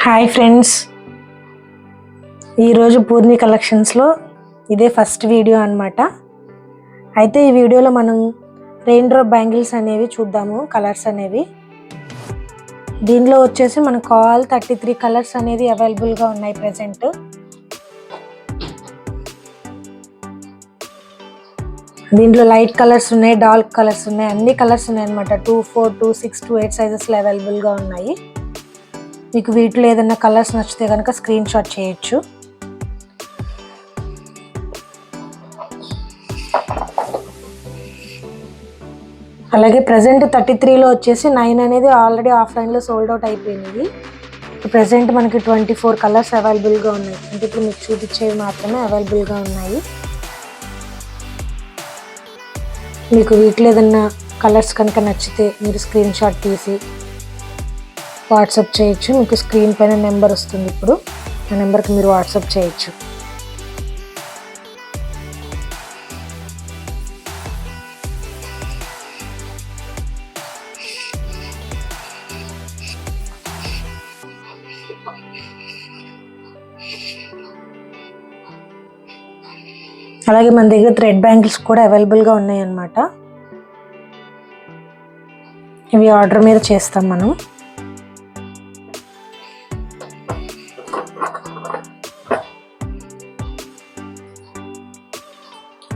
Hi friends, ఈరోజు పూర్ణి కలెక్షన్స్లో ఇదే ఫస్ట్ వీడియో అన్నమాట. అయితే ఈ వీడియోలో మనం రెయిన్ డ్రాప్ బ్యాంగిల్స్ అనేవి చూద్దాము. కలర్స్ అనేవి దీనిలో వచ్చేసి మనకు ఆల్ 33 కలర్స్ అనేవి అవైలబుల్గా ఉన్నాయి ప్రెజెంట్. దీంట్లో లైట్ కలర్స్ ఉన్నాయి, డార్క్ కలర్స్ ఉన్నాయి, అన్ని కలర్స్ ఉన్నాయి అనమాట. 2, 4, 2, 6, 2, 8 సైజెస్లో అవైలబుల్గా ఉన్నాయి. మీకు వీటిలో ఏదైనా కలర్స్ నచ్చితే కనుక స్క్రీన్ షాట్ చేయొచ్చు. అలాగే ప్రజెంట్ 33లో వచ్చేసి 9 అనేది ఆల్రెడీ ఆఫ్లైన్లో సోల్డ్ అవుట్ అయిపోయినవి. ప్రజెంట్ మనకి 24 కలర్స్ అవైలబుల్గా ఉన్నాయి. అంటే ఇప్పుడు మీకు చూపించేవి మాత్రమే అవైలబుల్గా ఉన్నాయి. మీకు వీటిలో ఏదైనా కలర్స్ కనుక నచ్చితే మీరు స్క్రీన్ షాట్ తీసి వాట్సాప్ చేయొచ్చు. మీకు స్క్రీన్ పైన నెంబర్ వస్తుంది, ఇప్పుడు ఆ నెంబర్కి మీరు వాట్సాప్ చేయొచ్చు. అలాగే మన దగ్గర థ్రెడ్ బ్యాంగిల్స్ కూడా అవైలబుల్గా ఉన్నాయి అన్నమాట. ఇవి ఆర్డర్ మీద చేస్తాం మనం.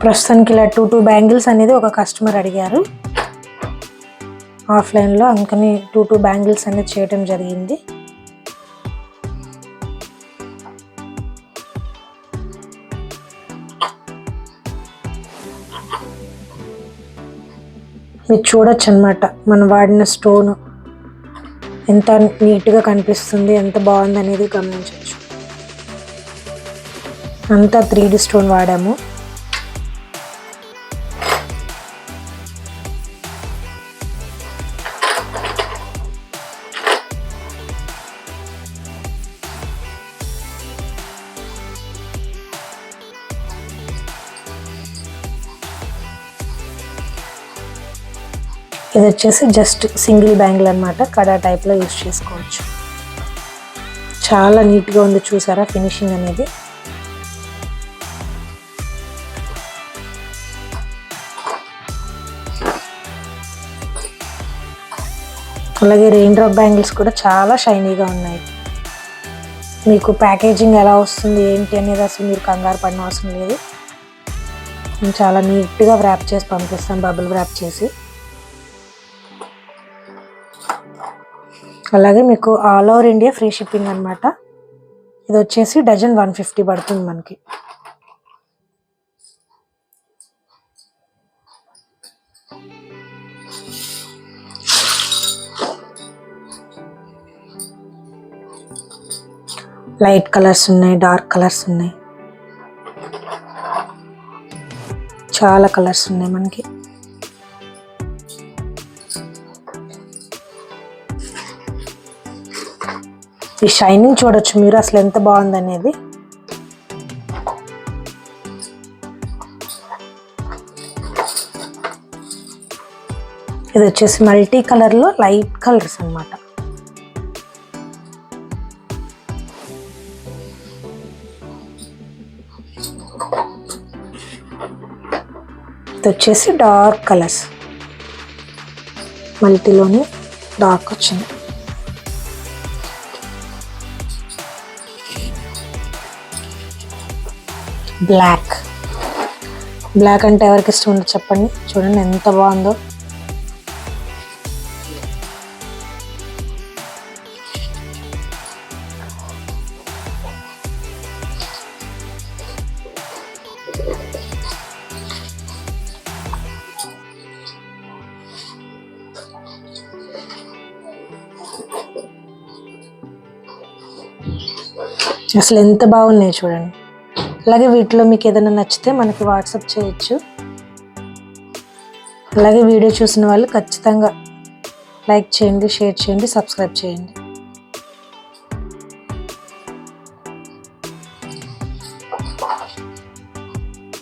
ప్రస్తుతానికి ఇలా 2 బ్యాంగిల్స్ అనేది ఒక కస్టమర్ అడిగారు ఆఫ్లైన్లో, అందుకని 2 బ్యాంగిల్స్ అనేది చేయడం జరిగింది. మీరు చూడొచ్చు అన్నమాట మనం వాడిన స్టోన్ ఎంత నీట్గా కనిపిస్తుంది, ఎంత బాగుంది అనేది గమనించవచ్చు. అంతా 3D స్టోన్ వాడాము. ఇది వచ్చేసి జస్ట్ సింగిల్ బ్యాంగిల్ అన్నమాట. కడా టైప్లో యూజ్ చేసుకోవచ్చు. చాలా నీట్గా ఉంది, చూసారా ఫినిషింగ్ అనేది. అలాగే రెయిన్ డ్రాప్ బ్యాంగిల్స్ కూడా చాలా షైనీగా ఉన్నాయి. మీకు ప్యాకేజింగ్ ఎలా వస్తుంది ఏంటి అనేది అసలు మీరు కంగారు పడిన అవసరం లేదు. మేము చాలా నీట్గా వ్రాప్ చేసి పంపిస్తాం, బబుల్ వ్రాప్ చేసి. అలాగే మీకు all over India free shipping అనమాట. ఇది వచ్చేసి డజన్ 150 పడుతుంది మనకి. లైట్ కలర్స్ ఉన్నాయి, డార్క్ కలర్స్ ఉన్నాయి, చాలా కలర్స్ ఉన్నాయి మనకి. ఈ షైనింగ్ చూడొచ్చు మీరు అసలు ఎంత బాగుంది అనేది. ఇది వచ్చేసి మల్టీ కలర్లో లైట్ కలర్స్ అన్నమాట. ఇది వచ్చేసి డార్క్ కలర్స్, మల్టీలోనే డార్క్ వచ్చింది. బ్లాక్ అంటే ఎవరికి ఇష్టం ఉండదు చెప్పండి. చూడండి ఎంత బాగుందో. అసలు ఎంత బాగున్నాయి చూడండి. అలాగే వీటిలో మీకు ఏదైనా నచ్చితే మనకి వాట్సాప్ చేయొచ్చు. అలాగే వీడియో చూసిన వాళ్ళు ఖచ్చితంగా లైక్ చేయండి, షేర్ చేయండి, సబ్స్క్రైబ్ చేయండి.